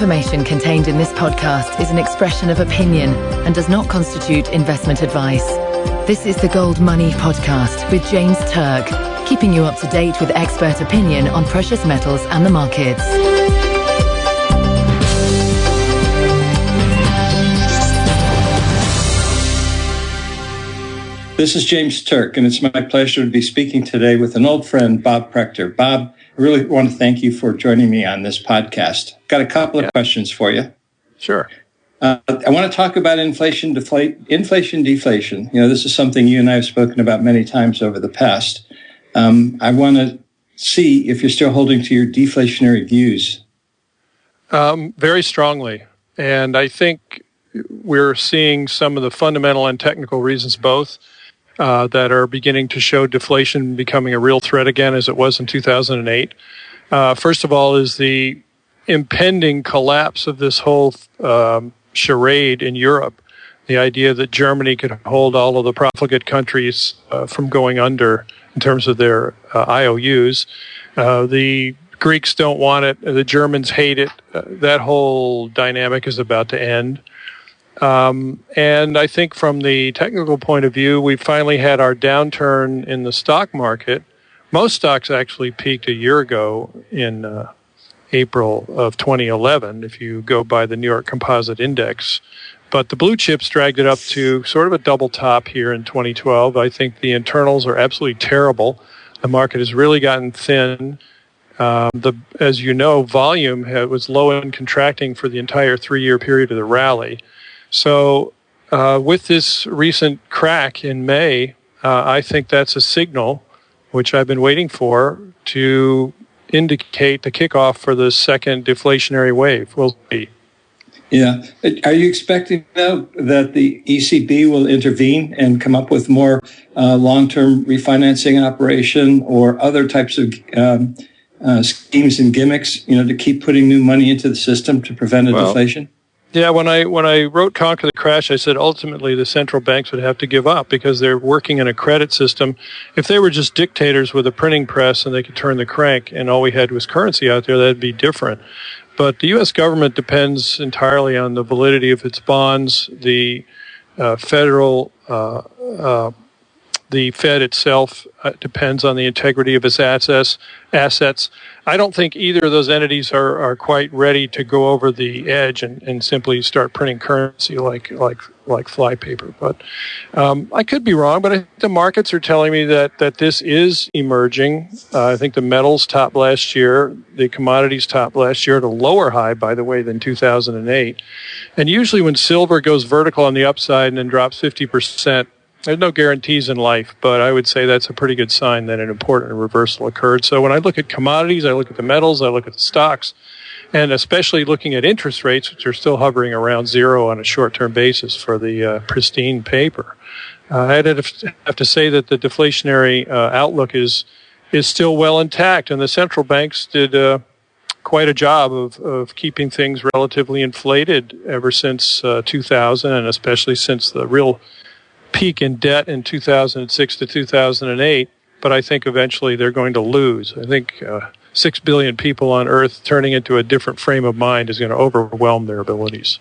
information contained in this podcast is an expression of opinion and does not constitute investment advice. This is the Gold Money Podcast with James Turk, keeping you up to date with expert opinion on precious metals and the markets. This is James Turk, and it's my pleasure to be speaking today with an old friend, Bob Prechter. Bob, I really want to thank you for joining me on this podcast. Got a couple of questions for you. Sure. I want to talk about inflation, deflation. You know, this is something you and I have spoken about many times over the past. I want to see if you're still holding to your deflationary views. Very strongly. And I think we're seeing some of the fundamental and technical reasons both that are beginning to show deflation becoming a real threat again as it was in 2008. First of all is the impending collapse of this whole charade in Europe, the idea that Germany could hold all of the profligate countries from going under in terms of their IOUs. The Greeks don't want it. The Germans hate it. That whole dynamic is about to end. And I think from the technical point of view, we finally had our downturn in the stock market. Most stocks actually peaked a year ago in April of 2011, if you go by the New York Composite Index. But the blue chips dragged it up to sort of a double top here in 2012. I think the internals are absolutely terrible. The market has really gotten thin. As you know, volume was low and contracting for the entire 3-year period of the rally. So with this recent crack in May, I think that's a signal, which I've been waiting for, to indicate the kickoff for the second deflationary wave. We'll see. Yeah. Are you expecting now that the ECB will intervene and come up with more long-term refinancing operation or other types of schemes and gimmicks, you know, to keep putting new money into the system to prevent a deflation? Yeah, when I wrote Conquer the Crash, I said ultimately the central banks would have to give up because they're working in a credit system. If they were just dictators with a printing press and they could turn the crank and all we had was currency out there, that'd be different. But the U.S. government depends entirely on the validity of its bonds. The the Fed itself depends on the integrity of its assets. I don't think either of those entities are quite ready to go over the edge and simply start printing currency like flypaper. But I could be wrong, but I think the markets are telling me that this is emerging. I think the metals topped last year, the commodities topped last year at a lower high, by the way, than 2008. And usually when silver goes vertical on the upside and then drops 50%, there's no guarantees in life, but I would say that's a pretty good sign that an important reversal occurred. So when I look at commodities, I look at the metals, I look at the stocks, and especially looking at interest rates, which are still hovering around zero on a short-term basis for the pristine paper. I'd have to say that the deflationary outlook is still well intact, and the central banks did quite a job of keeping things relatively inflated ever since 2000, and especially since the real peak in debt in 2006 to 2008, but I think eventually they're going to lose. I think 6 billion people on Earth turning into a different frame of mind is going to overwhelm their abilities.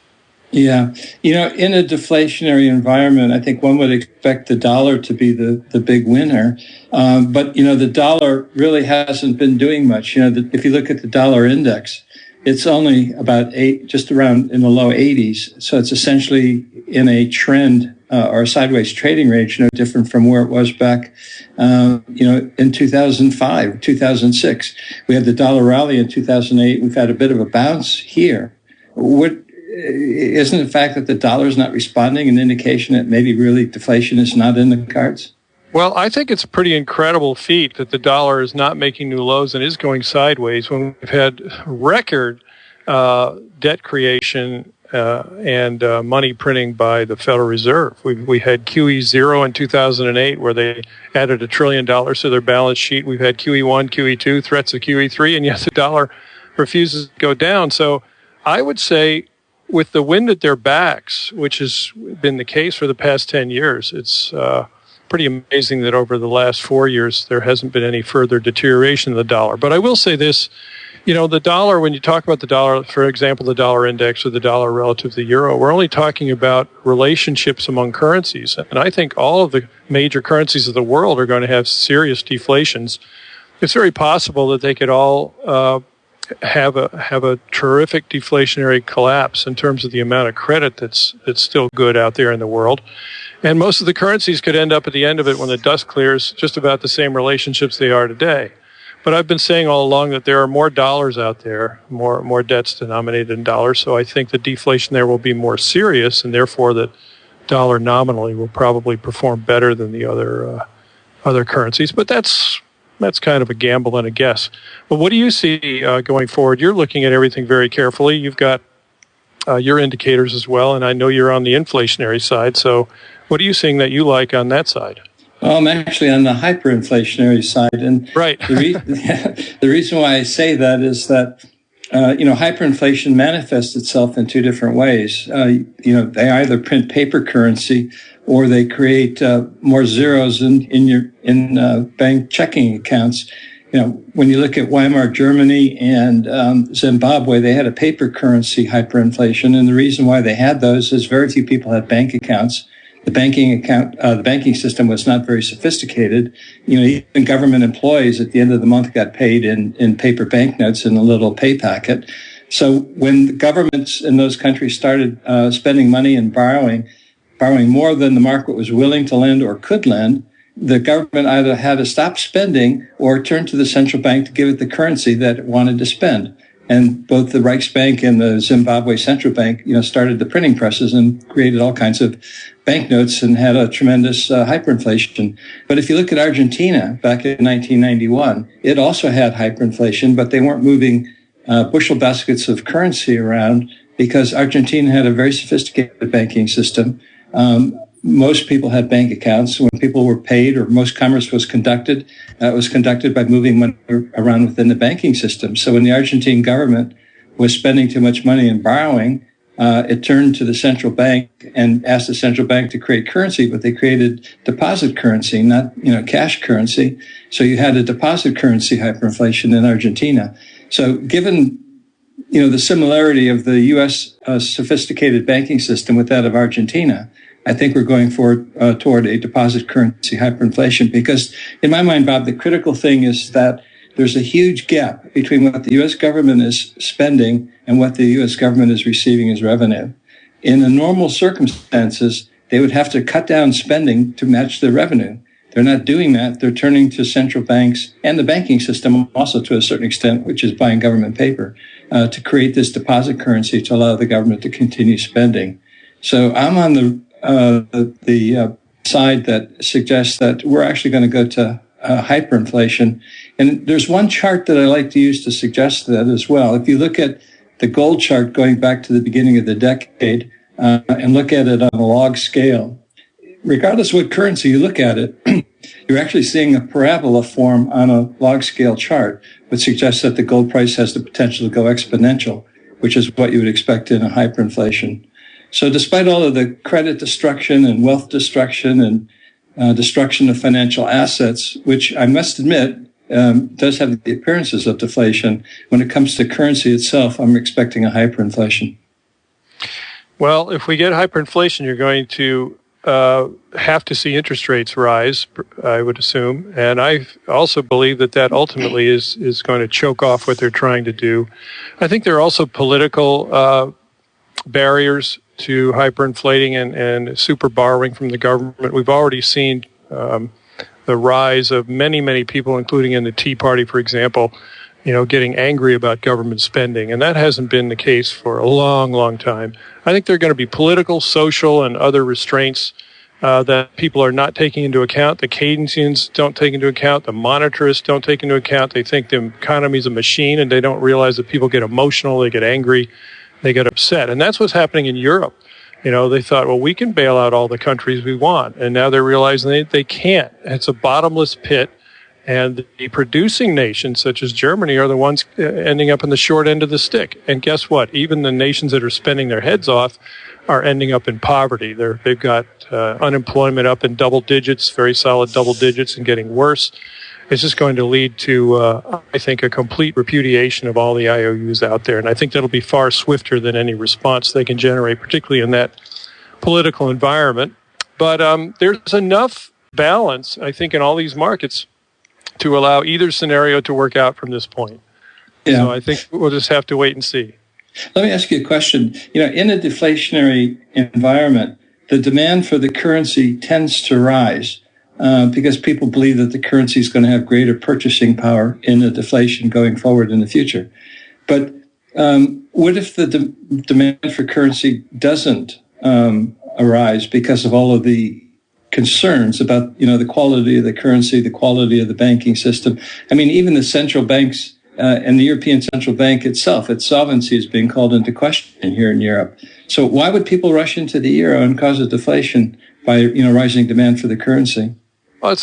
Yeah. You know, in a deflationary environment, I think one would expect the dollar to be the big winner. But, you know, the dollar really hasn't been doing much. You know, if you look at the dollar index, it's only about just around in the low 80s. So it's essentially in a trend or a sideways trading range, no different from where it was back, in 2005, 2006. We had the dollar rally in 2008. We've had a bit of a bounce here. Isn't the fact that the dollar is not responding an indication that maybe really deflation is not in the cards? Well, I think it's a pretty incredible feat that the dollar is not making new lows and is going sideways when we've had record debt creation and money printing by the Federal Reserve. We had QE0 in 2008 where they added $1 trillion to their balance sheet. We've had QE1, QE2, threats of QE3, and yet the dollar refuses to go down. So I would say with the wind at their backs, which has been the case for the past 10 years, it's pretty amazing that over the last 4 years there hasn't been any further deterioration of the dollar. But I will say this, The dollar, when you talk about the dollar, for example, the dollar index or the dollar relative to the euro, we're only talking about relationships among currencies. And I think all of the major currencies of the world are going to have serious deflations. It's very possible that they could all have a terrific deflationary collapse in terms of the amount of credit that's still good out there in the world. And most of the currencies could end up at the end of it, when the dust clears, just about the same relationships they are today. But I've been saying all along that there are more dollars out there, more debts denominated in dollars. So I think the deflation there will be more serious, and therefore that dollar nominally will probably perform better than the other currencies. But that's kind of a gamble and a guess. But what do you see going forward? You're looking at everything very carefully. You've got your indicators as well, and I know you're on the inflationary side. So what are you seeing that you like on that side? Well, I'm actually on the hyperinflationary side, and right. the reason why I say that is that hyperinflation manifests itself in two different ways. They either print paper currency, or they create more zeros in bank checking accounts. When you look at Weimar Germany and Zimbabwe, they had a paper currency hyperinflation, and the reason why they had those is very few people had bank accounts. The banking system was not very sophisticated. Even government employees at the end of the month got paid in paper banknotes in a little pay packet. So when the governments in those countries started spending money and borrowing more than the market was willing to lend or could lend, the government either had to stop spending or turn to the central bank to give it the currency that it wanted to spend. And both the Reichsbank and the Zimbabwe Central Bank, started the printing presses and created all kinds of banknotes and had a tremendous hyperinflation. But if you look at Argentina back in 1991, it also had hyperinflation, but they weren't moving bushel baskets of currency around because Argentina had a very sophisticated banking system. Most people had bank accounts. When people were paid or most commerce was conducted, it was conducted by moving money around within the banking system. So when the Argentine government was spending too much money and borrowing, it turned to the central bank and asked the central bank to create currency, but they created deposit currency, not, cash currency. So you had a deposit currency hyperinflation in Argentina. So given, the similarity of the U.S. Sophisticated banking system with that of Argentina, I think we're going toward a deposit currency hyperinflation because, in my mind, Bob, the critical thing is that there's a huge gap between what the U.S. government is spending and what the U.S. government is receiving as revenue. In the normal circumstances, they would have to cut down spending to match their revenue. They're not doing that. They're turning to central banks and the banking system also to a certain extent, which is buying government paper, to create this deposit currency to allow the government to continue spending. So I'm on the side that suggests that we're actually going to go to hyperinflation. And there's one chart that I like to use to suggest that as well. If you look at the gold chart going back to the beginning of the decade and look at it on a log scale, regardless of what currency you look at it, you're actually seeing a parabola form on a log scale chart, which suggests that the gold price has the potential to go exponential, which is what you would expect in a hyperinflation. So despite all of the credit destruction and wealth destruction and destruction of financial assets, which I must admit does have the appearances of deflation, when it comes to currency itself, I'm expecting a hyperinflation. Well, if we get hyperinflation, you're going to have to see interest rates rise, I would assume. And I also believe that ultimately is going to choke off what they're trying to do. I think there are also political barriers to hyperinflating and super borrowing from the government. We've already seen the rise of many, many people, including in the Tea Party, for example, getting angry about government spending. And that hasn't been the case for a long, long time. I think there are going to be political, social, and other restraints that people are not taking into account. The Keynesians don't take into account. The monetarists don't take into account. They think the economy is a machine, and they don't realize that people get emotional, they get angry, they get upset. And that's what's happening in Europe. They thought, well, we can bail out all the countries we want. And now they're realizing they can't. It's a bottomless pit. And the producing nations, such as Germany, are the ones ending up in the short end of the stick. And guess what? Even the nations that are spending their heads off are ending up in poverty. They've got unemployment up in double digits, very solid double digits, and getting worse. is just going to lead to, I think, a complete repudiation of all the IOUs out there. And I think that'll be far swifter than any response they can generate, particularly in that political environment. But there's enough balance, I think, in all these markets to allow either scenario to work out from this point. Yeah. So I think we'll just have to wait and see. Let me ask you a question. In a deflationary environment, the demand for the currency tends to rise because people believe that the currency is going to have greater purchasing power in a deflation going forward in the future. But what if the demand for currency doesn't arise because of all of the concerns about, the quality of the currency, the quality of the banking system? I mean, even the central banks and the European Central Bank itself, its solvency is being called into question here in Europe. So why would people rush into the euro and cause a deflation by, rising demand for the currency? Well,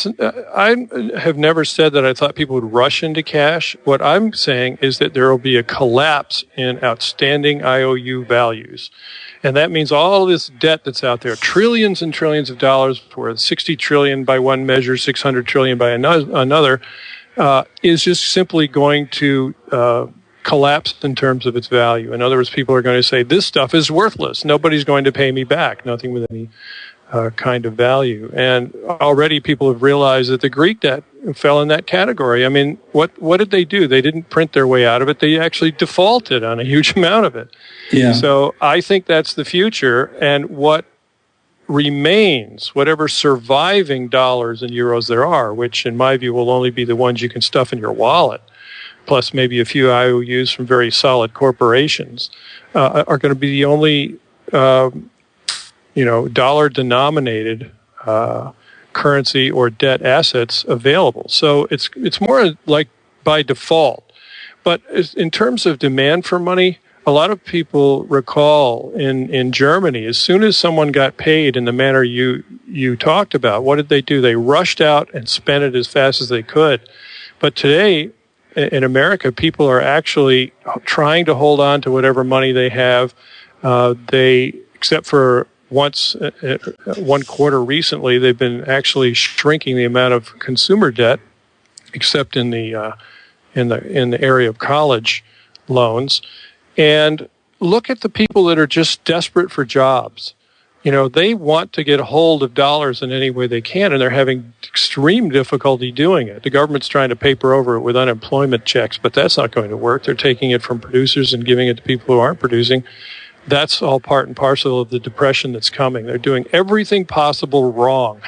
I have never said that I thought people would rush into cash. What I'm saying is that there will be a collapse in outstanding IOU values. And that means all this debt that's out there, trillions and trillions of dollars worth, 60 trillion by one measure, 600 trillion by another, is just simply going to collapse in terms of its value. In other words, people are going to say, this stuff is worthless. Nobody's going to pay me back. Nothing with any kind of value. And already people have realized that the Greek debt fell in that category. I mean, what did they do? They didn't print their way out of it. They actually defaulted on a huge amount of it. Yeah. So I think that's the future. And what remains, whatever surviving dollars and euros there are, which in my view will only be the ones you can stuff in your wallet, plus maybe a few IOUs from very solid corporations, are going to be the only dollar-denominated currency or debt assets available. So it's more like by default. But in terms of demand for money, a lot of people recall in Germany, as soon as someone got paid in the manner you talked about, what did they do? They rushed out and spent it as fast as they could. But today, in America, people are actually trying to hold on to whatever money they have. Except for once, one quarter recently, they've been actually shrinking the amount of consumer debt, except in the area of college loans. And look at the people that are just desperate for jobs. They want to get a hold of dollars in any way they can, and they're having extreme difficulty doing it. The government's trying to paper over it with unemployment checks, but that's not going to work. They're taking it from producers and giving it to people who aren't producing. That's all part and parcel of the depression that's coming. They're doing everything possible wrong.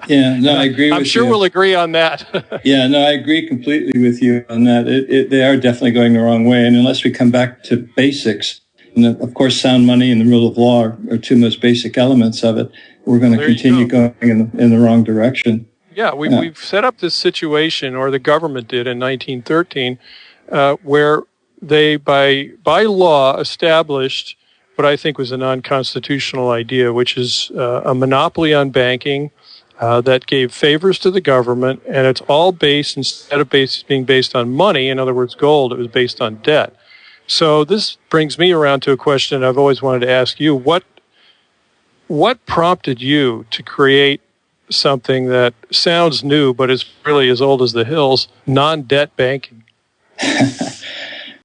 Yeah, no, I agree with you. I'm sure we'll agree on that. Yeah, no, I agree completely with you on that. They are definitely going the wrong way. And unless we come back to basics, and of course, sound money and the rule of law are two most basic elements of it, we're going to continue going in the wrong direction. Yeah, we've set up this situation, or the government did in 1913, where they, by law, established what I think was a non-constitutional idea, which is a monopoly on banking that gave favors to the government, and it's all based, instead of being based on money, in other words, gold, it was based on debt. So this brings me around to a question I've always wanted to ask you. What prompted you to create something that sounds new but is really as old as the hills, non-debt banking?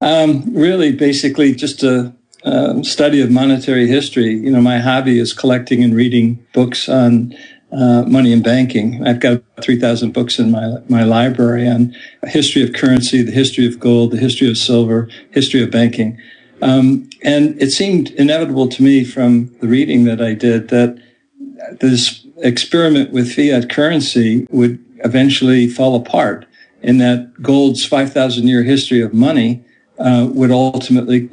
Really, basically, just a study of monetary history. My hobby is collecting and reading books on money and banking. I've got 3,000 books in my library on a history of currency, the history of gold, the history of silver, history of banking. And it seemed inevitable to me from the reading that I did that this experiment with fiat currency would eventually fall apart, and that gold's 5,000-year history of money would ultimately,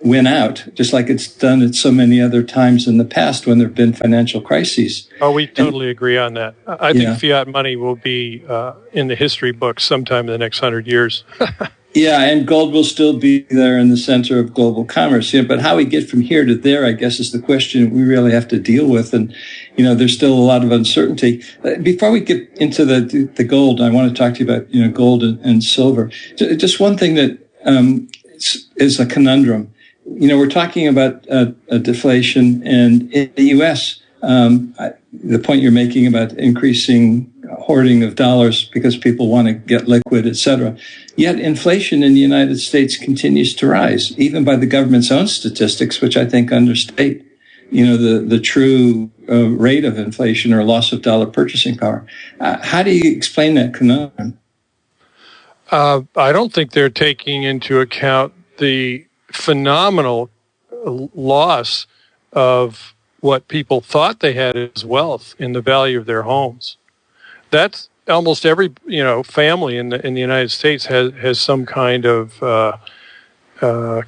win out, just like it's done at so many other times in the past when there have been financial crises. Oh, we totally agree on that. I think fiat money will be in the history books sometime in the next 100 years. Yeah, and gold will still be there in the center of global commerce. But how we get from here to there, I guess, is the question we really have to deal with. And, there's still a lot of uncertainty. Before we get into the gold, I want to talk to you about, gold and silver. Just one thing that is a conundrum. We're talking about a deflation, and in the U.S., the point you're making about increasing hoarding of dollars because people want to get liquid, et cetera. Yet inflation in the United States continues to rise, even by the government's own statistics, which I think understate, the true rate of inflation or loss of dollar purchasing power. How do you explain that conundrum? I don't think they're taking into account the phenomenal loss of what people thought they had as wealth in the value of their homes. That's almost every family in the United States has some kind of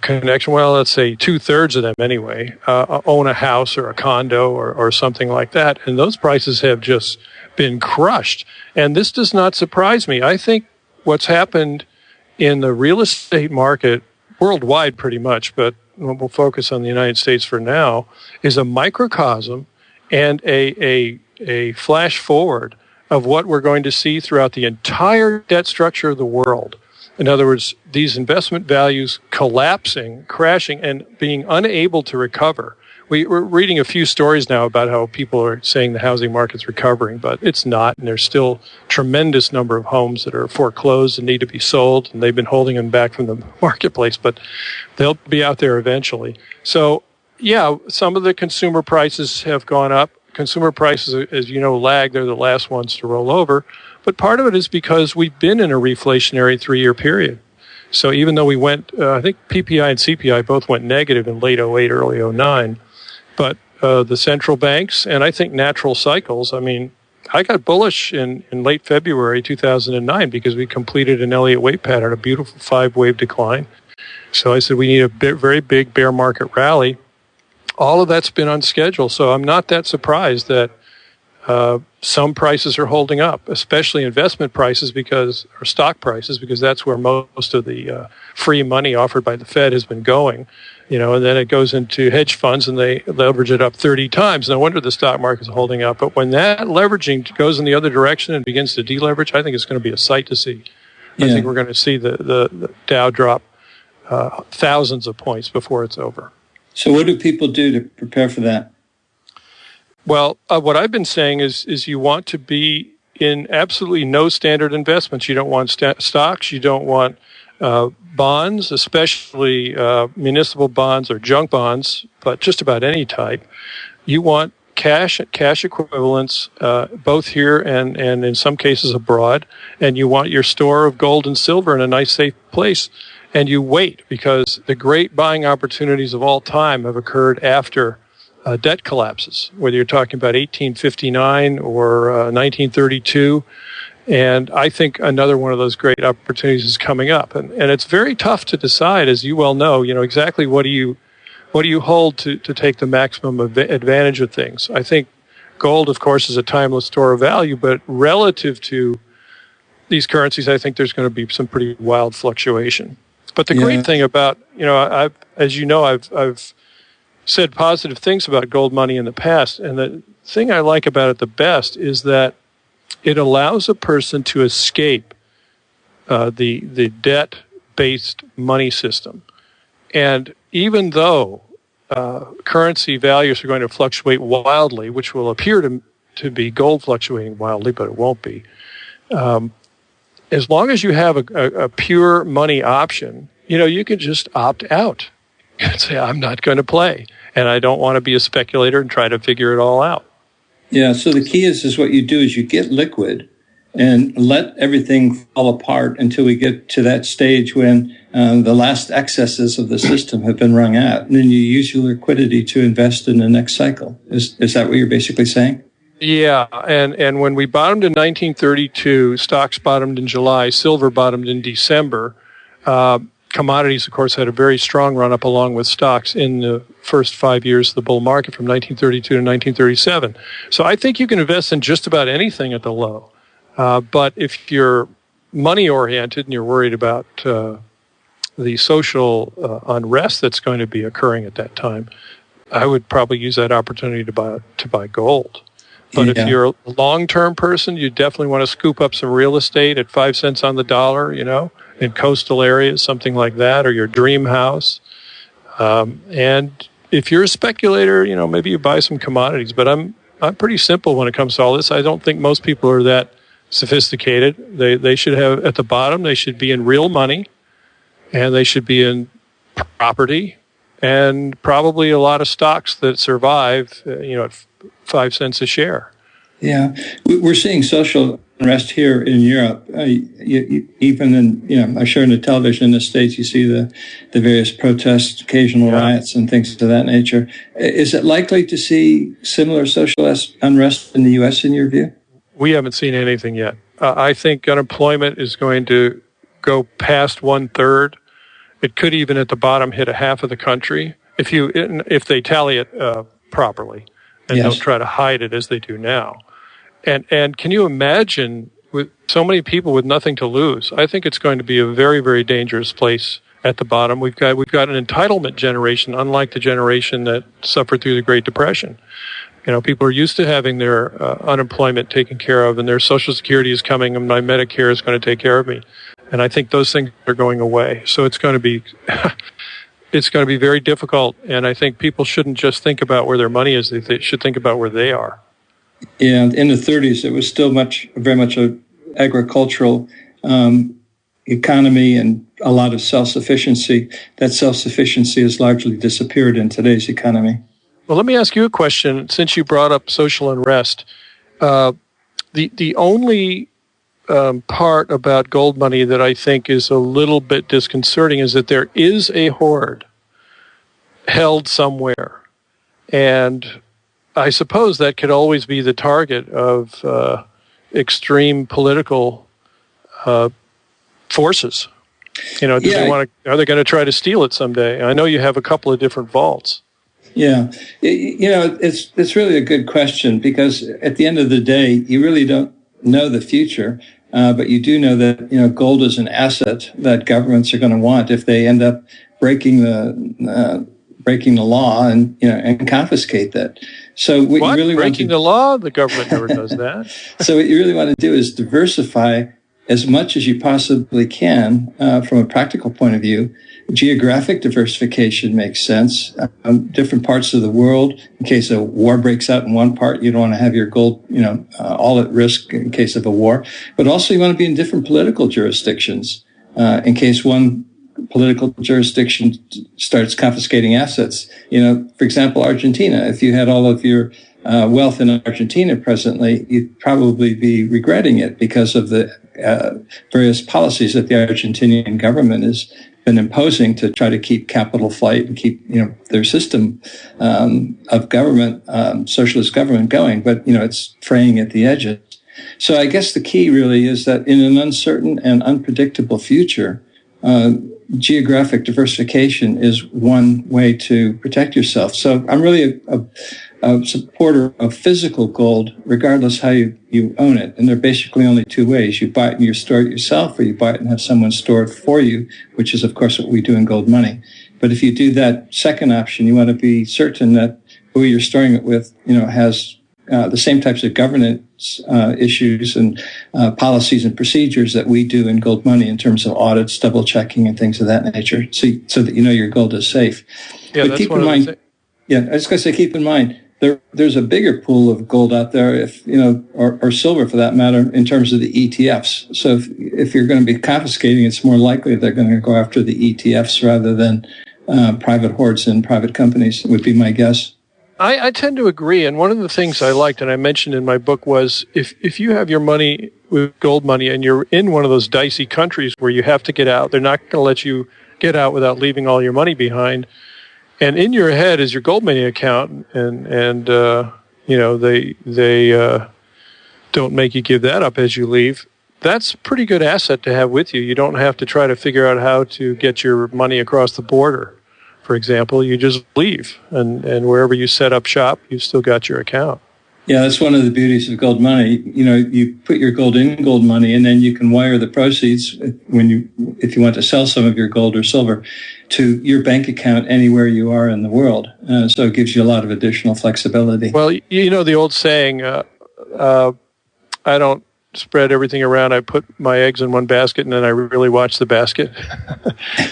connection. Well, let's say 2/3 of them anyway own a house or a condo or something like that, and those prices have just been crushed. And this does not surprise me. I think what's happened in the real estate market worldwide, pretty much, but we'll focus on the United States for now, is a microcosm and a flash forward of what we're going to see throughout the entire debt structure of the world. In other words, these investment values collapsing, crashing, and being unable to recover. We're reading a few stories now about how people are saying the housing market's recovering, but it's not, and there's still a tremendous number of homes that are foreclosed and need to be sold, and they've been holding them back from the marketplace, but they'll be out there eventually. So, yeah, some of the consumer prices have gone up. Consumer prices, as you know, lag. They're the last ones to roll over. But part of it is because we've been in a reflationary 3-year period. So even though we went, I think PPI and CPI both went negative in late 08, early 09, but the central banks and I think natural cycles, I mean, I got bullish in late February 2009 because we completed an Elliott wave pattern, a beautiful 5-wave decline. So I said we need a very big bear market rally. All of that's been on schedule, so I'm not that surprised that some prices are holding up, especially investment prices or stock prices, because that's where most of the free money offered by the Fed has been going. And then it goes into hedge funds and they leverage it up 30 times. No wonder the stock market's holding up. But when that leveraging goes in the other direction and begins to deleverage, I think it's going to be a sight to see. Yeah. I think we're going to see the Dow drop thousands of points before it's over. So what do people do to prepare for that? Well, what I've been saying is you want to be in absolutely no standard investments. You don't want stocks. You don't want bonds, especially municipal bonds or junk bonds, but just about any type. You want cash equivalents, both here and in some cases abroad, and you want your store of gold and silver in a nice, safe place. And you wait, because the great buying opportunities of all time have occurred after debt collapses, whether you're talking about 1859 or 1932. And I think another one of those great opportunities is coming up. And it's very tough to decide, as you well know, exactly what do you hold to take the maximum advantage of things. I think gold, of course, is a timeless store of value, but relative to these currencies, I think there's going to be some pretty wild fluctuation. But the great thing about, I've said positive things about gold money in the past, and the thing I like about it the best is that it allows a person to escape the debt-based money system. And even though currency values are going to fluctuate wildly, which will appear to be gold fluctuating wildly, but it won't be, as long as you have a pure money option, you can just opt out and say, I'm not going to play, and I don't want to be a speculator and try to figure it all out. Yeah, so the key is what you do is you get liquid and let everything fall apart until we get to that stage when the last excesses of the system have been wrung out. And then you use your liquidity to invest in the next cycle. Is that what you're basically saying? Yeah, and when we bottomed in 1932, stocks bottomed in July, silver bottomed in December. Commodities, of course, had a very strong run-up along with stocks in the first 5 years of the bull market from 1932 to 1937. So I think you can invest in just about anything at the low. But if you're money-oriented and you're worried about the social unrest that's going to be occurring at that time, I would probably use that opportunity to buy gold. But if you're a long-term person, you definitely want to scoop up some real estate at 5 cents on the dollar, in coastal areas, something like that, or your dream house. And if you're a speculator, maybe you buy some commodities. But I'm I'm pretty simple when it comes to all this. I don't think most people are that sophisticated. They should have, at the bottom, they should be in real money, and they should be in property, and probably a lot of stocks that survive, at 5 cents a share. Yeah, we're seeing social unrest here in Europe. Even in, I'm sure in the television in the States, you see the various protests, occasional riots, and things of that nature. Is it likely to see similar social unrest in the U.S. in your view? We haven't seen anything yet. I think unemployment is going to go past 1/3. It could even at the bottom hit a half of the country if they tally it properly and don't try to hide it as they do now. And can you imagine with so many people with nothing to lose? I think it's going to be a very, very dangerous place at the bottom. We've got an entitlement generation, unlike the generation that suffered through the Great Depression. People are used to having their unemployment taken care of, and their Social Security is coming, and my Medicare is going to take care of me. And I think those things are going away. So it's going to be very difficult. And I think people shouldn't just think about where their money is; they should think about where they are. Yeah, in the 30s, it was still very much a agricultural economy and a lot of self-sufficiency. That self-sufficiency has largely disappeared in today's economy. Well, let me ask you a question. Since you brought up social unrest, the only part about gold money that I think is a little bit disconcerting is that there is a hoard held somewhere, and I suppose that could always be the target of extreme political forces. Are they going to try to steal it someday? I know you have a couple of different vaults. Yeah, it's really a good question, because at the end of the day, you really don't know the future, but you do know that gold is an asset that governments are going to want if they end up breaking the law and confiscate that. So what you really breaking the law? The government never does that. So what you really want to do is diversify as much as you possibly can from a practical point of view. Geographic diversification makes sense. Different parts of the world, in case a war breaks out in one part, you don't want to have your gold, all at risk in case of a war. But also you want to be in different political jurisdictions in case one political jurisdiction starts confiscating assets. For example, Argentina. If you had all of your wealth in Argentina presently, you'd probably be regretting it because of the various policies that the Argentinian government has been imposing to try to keep capital flight and keep their system of government, socialist government, going. But it's fraying at the edges. So I guess the key really is that in an uncertain and unpredictable future, geographic diversification is one way to protect yourself. So I'm really a supporter of physical gold, regardless how you own it. And there are basically only two ways. You buy it and you store it yourself, or you buy it and have someone store it for you, which is, of course, what we do in GoldMoney. But if you do that second option, you want to be certain that who you're storing it with, has the same types of governance issues and policies and procedures that we do in GoldMoney in terms of audits, double checking, and things of that nature, so that your gold is safe. Yeah, but that's keep in mind. Yeah, I was going to say, keep in mind there's a bigger pool of gold out there, or silver for that matter, in terms of the ETFs. So if you're going to be confiscating, it's more likely they're going to go after the ETFs rather than private hoards and private companies. Would be my guess. I tend to agree, and one of the things I liked, and I mentioned in my book, was if you have your money with gold money and you're in one of those dicey countries where you have to get out, they're not going to let you get out without leaving all your money behind. And in your head is your GoldMoney account, and they don't make you give that up as you leave. That's a pretty good asset to have with you. You don't have to try to figure out how to get your money across the border. For example, you just leave, and wherever you set up shop, you've still got your account. Yeah, that's one of the beauties of GoldMoney. You put your gold in GoldMoney, and then you can wire the proceeds if you want to sell some of your gold or silver to your bank account anywhere you are in the world. So it gives you a lot of additional flexibility. Well, the old saying, I don't spread everything around. I put my eggs in one basket, and then I really watch the basket.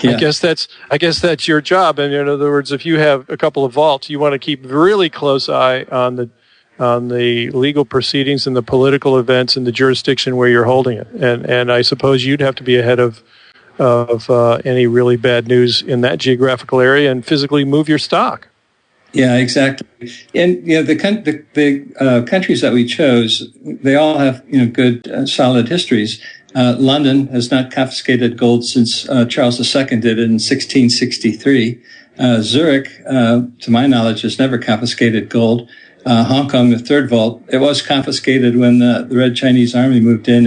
Yeah. I guess that's your job. And in other words, if you have a couple of vaults, you want to keep really close eye on on the legal proceedings and the political events in the jurisdiction where you're holding it. And I suppose you'd have to be ahead of any really bad news in that geographical area and physically move your stock. Yeah, exactly. And the countries that we chose, they all have good solid histories. London has not confiscated gold since Charles II did it in 1663. Zurich, to my knowledge, has never confiscated gold. Hong Kong, the third vault, it was confiscated when the Red Chinese Army moved in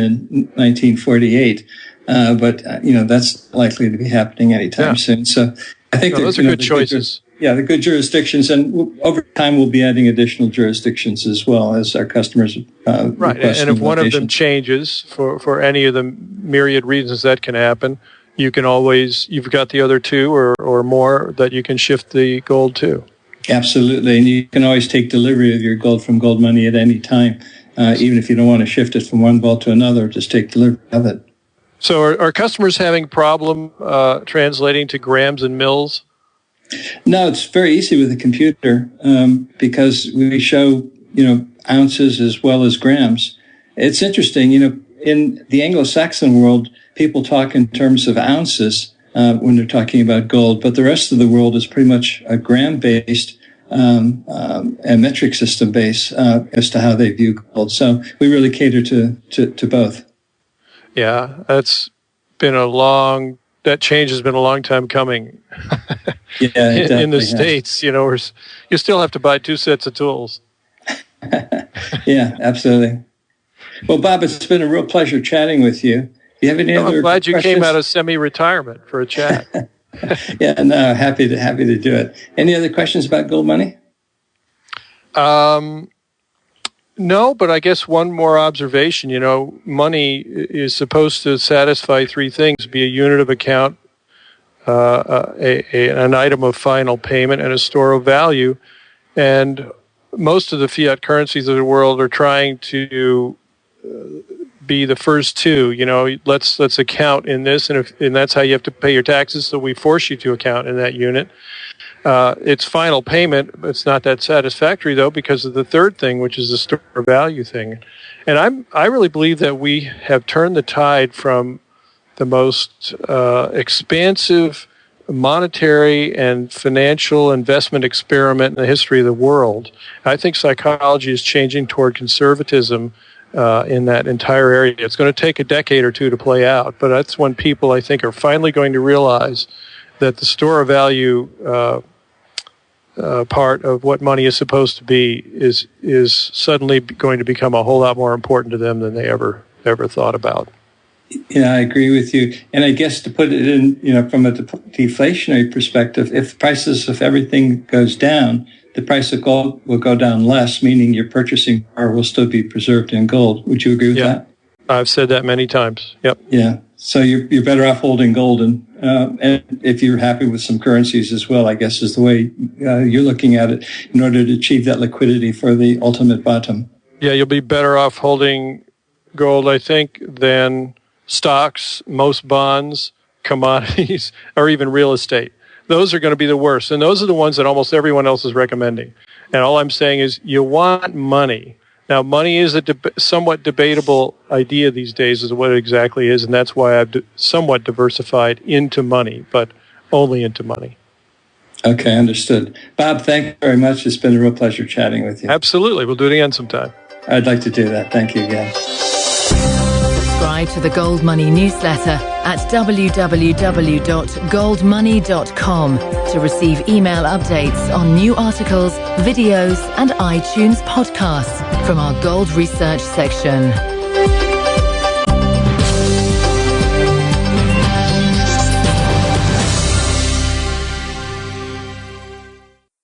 1948. But that's likely to be happening anytime soon. So I think those are good choices. The good jurisdictions, and over time we'll be adding additional jurisdictions as well as our customers right. And if one of them changes for any of the myriad reasons that can happen, you've got the other two or more that you can shift the gold to. Absolutely, and you can always take delivery of your gold from GoldMoney at any time, even if you don't want to shift it from one vault to another. Just take delivery of it. So, are customers having a problem translating to grams and mils? No, it's very easy with a computer because we show ounces as well as grams. It's interesting, in the Anglo-Saxon world, people talk in terms of ounces when they're talking about gold, but the rest of the world is pretty much a gram-based and metric system based as to how they view gold. So we really cater to both. Yeah, that change has been a long time coming. In the States, you still have to buy two sets of tools. Yeah, absolutely. Well, Bob, it's been a real pleasure chatting with you. Do you have any other I'm glad you questions? Came out of semi-retirement for a chat. Yeah, no, happy to do it. Any other questions about GoldMoney? No, but I guess one more observation. Money is supposed to satisfy three things: be a unit of account, an item of final payment, and a store of value. And most of the fiat currencies of the world are trying to be the first two. Let's account in this, and that's how you have to pay your taxes. So we force you to account in that unit. It's final payment. It's not that satisfactory though because of the third thing, which is the store of value thing. And I really believe that we have turned the tide from the most expansive monetary and financial investment experiment in the history of the world. I think psychology is changing toward conservatism in that entire area. It's going to take a decade or two to play out, but that's when people, I think, are finally going to realize that the store of value part of what money is supposed to be is suddenly going to become a whole lot more important to them than they ever thought about. Yeah, I agree with you. And I guess to put it in, from a deflationary perspective, if prices of everything goes down, the price of gold will go down less, meaning your purchasing power will still be preserved in gold. Would you agree with that? I've said that many times. Yep. Yeah. So you're better off holding gold, and if you're happy with some currencies as well, I guess is the way you're looking at it in order to achieve that liquidity for the ultimate bottom. Yeah, you'll be better off holding gold, I think, than stocks, most bonds, commodities, or even real estate. Those are going to be the worst, and those are the ones that almost everyone else is recommending. And all I'm saying is you want money. Now, money is a somewhat debatable idea these days as to what it exactly is, and that's why I've somewhat diversified into money, but only into money. Okay, understood. Bob, thank you very much. It's been a real pleasure chatting with you. Absolutely. We'll do it again sometime. I'd like to do that. Thank you again. Subscribe to the GoldMoney newsletter at www.goldmoney.com to receive email updates on new articles, videos, and iTunes podcasts from our Gold Research section.